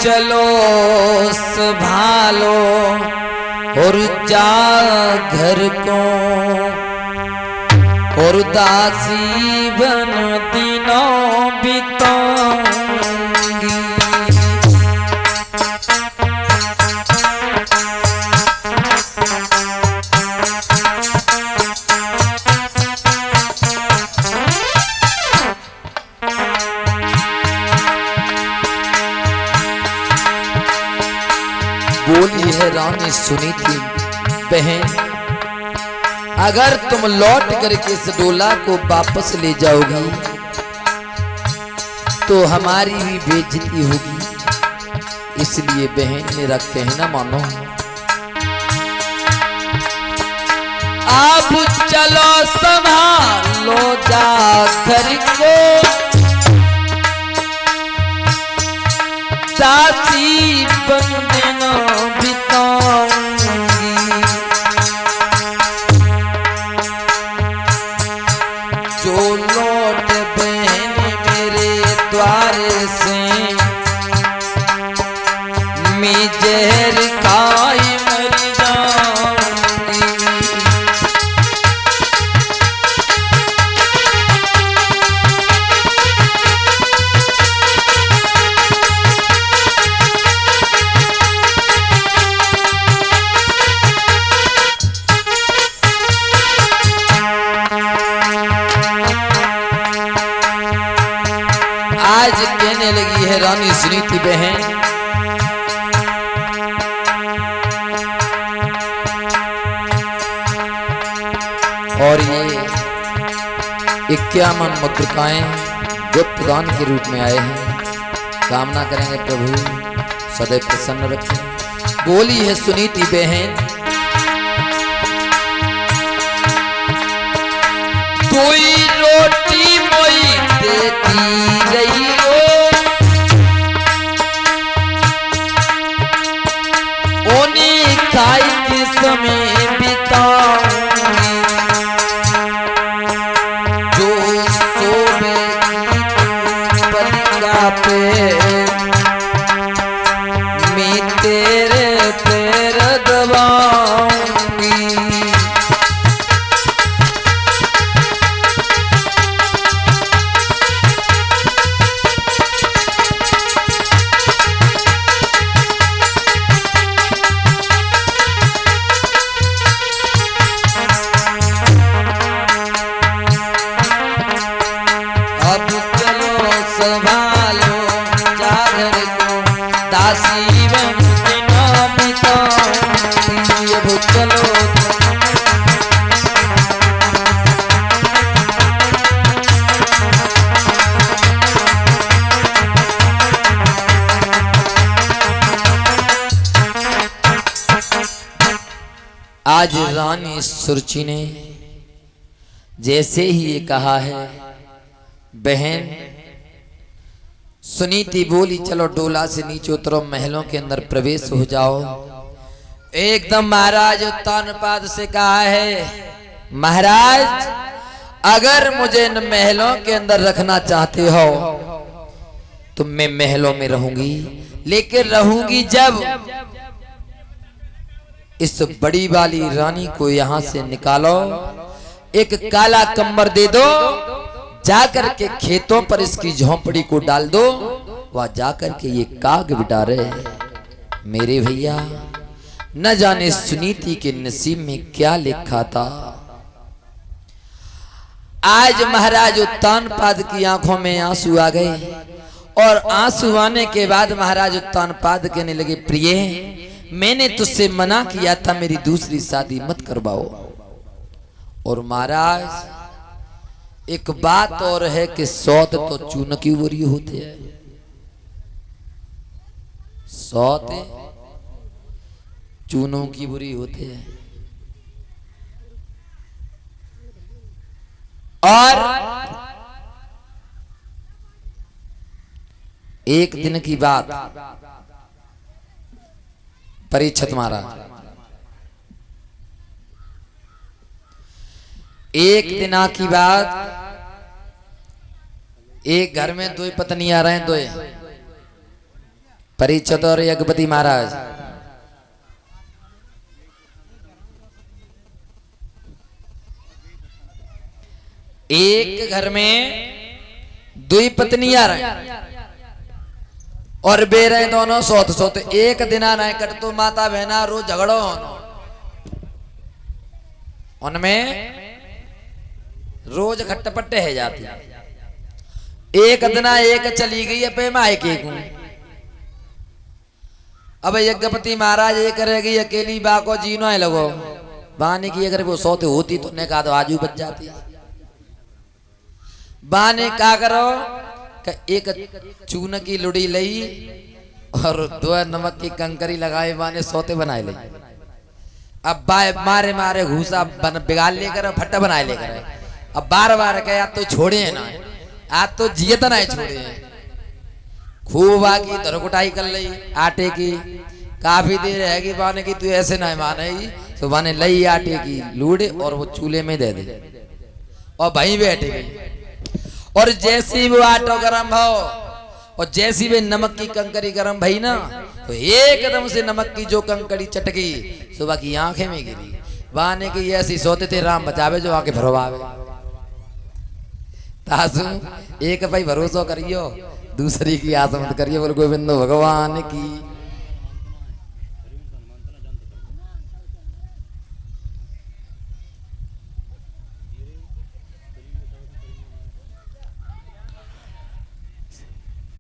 चलो संभालो और जा घर को, और दासी बन दिनों बिताऊंगी। बोली है रानी सुनीति, बहन अगर तुम लौट करके इस डोला को वापस ले जाओगी तो हमारी भी बेइज्जती होगी, इसलिए बहन मेरा कहना मानो। अब चलो संभालो जा घर को, दासी बन देना बिताऊंगी। जो लौट बहन मेरे द्वारे से, मैं जहर खाई मर जाऊंगी। आज कहने लगी है रानी सुनीति, बहन और ये 51 मुद्रिकाएं गुप्त दान के रूप में आए हैं। कामना करेंगे प्रभु सदैव प्रसन्न रखें। बोली है सुनीति बहन, कोई रोटी मोई देती रही हो, ओनी खाई के समय बिताऊंगी। जो सोवेगी पलिका पे, मैं तेरे पैर दबाऊंगी। संभालो जा घर को, दासी बन दिनों बिताऊंगी। अब चलो आज रानी सुरुचि ने जैसे ही ये कहा है, बहन सुनीति बोली चलो डोला से नीचे उतरो, महलों के अंदर प्रवेश हो जाओ। एकदम महाराज उत्तानपाद से कहा है, महाराज अगर मुझे इन महलों के अंदर रखना चाहते हो तो मैं महलों में रहूंगी, लेकिन रहूंगी जब इस बड़ी वाली रानी को यहां से निकालो, एक काला कंबर दे दो, जाकर के खेतों पर इसकी झोंपड़ी को डाल दो, वह जाकर के ये काग बिटा रहे मेरे भैया। न जाने सुनीति के नसीब में क्या लिखा था। आज महाराज उत्तानपाद की आंखों में आंसू आ गए, और आंसू आने के बाद महाराज उत्तानपाद कहने लगे, प्रिय मैंने तुझसे मना किया था मेरी दूसरी शादी मत करवाओ। और महाराज एक बात और है कि सौत तो चून की बुरी होती है, सौत चूनों की बुरी होती है। और एक दिन की बात, परीक्षित महाराज एक दिन की बात, एक घर में दो पत्नी आ रहे हैं, दो परीक्षित और यज्ञपति महाराज एक घर में दुई पत्नियां रहे और बे रहे दोनों सोत सोत। एक दिन आना कट तो माता बहना रोज झगड़ो उनमें रोज खट्टपट्टे है जाती। एक दिन एक चली गई पे मायके को। अब यज्ञपति महाराज ये करेगी अकेली बा को जीनो है लगो बाने की अगर वो सोते होती तो ने कहा तो आजू बच जाती। बाने क्या करो एक चून की लुड़ी लई और 2 नमक की कंकरी लगाए बाने सोते बनाए ले। अब बाय मारे मारे घूसा बिगाड़ लेकर फट्टा बनाए लेकर अब बार बार कहे तो छोड़े ना आज तो जियत ना छोड़े। खूब आगी धरकुटाई कर ली आटे की। काफी देर रहेगी बाने की तू ऐसे ना माने तो बाने लई आटे की लूड़े और वो चूल्हे में दे दे और भाई बैठे गई। और जैसी वो आटो गरम हो और जैसी वे नमक की कंकरी गरम भई ना तो एकदम से नमक की जो कंकरी चटकी सुबह की आंखें में गिरी। बाने की ऐसी सोते थे राम बचावे जो आके भरवावे। तासु एक भाई भरोसा करियो दूसरी की आस मत करियो। बोल गोविंद भगवान की।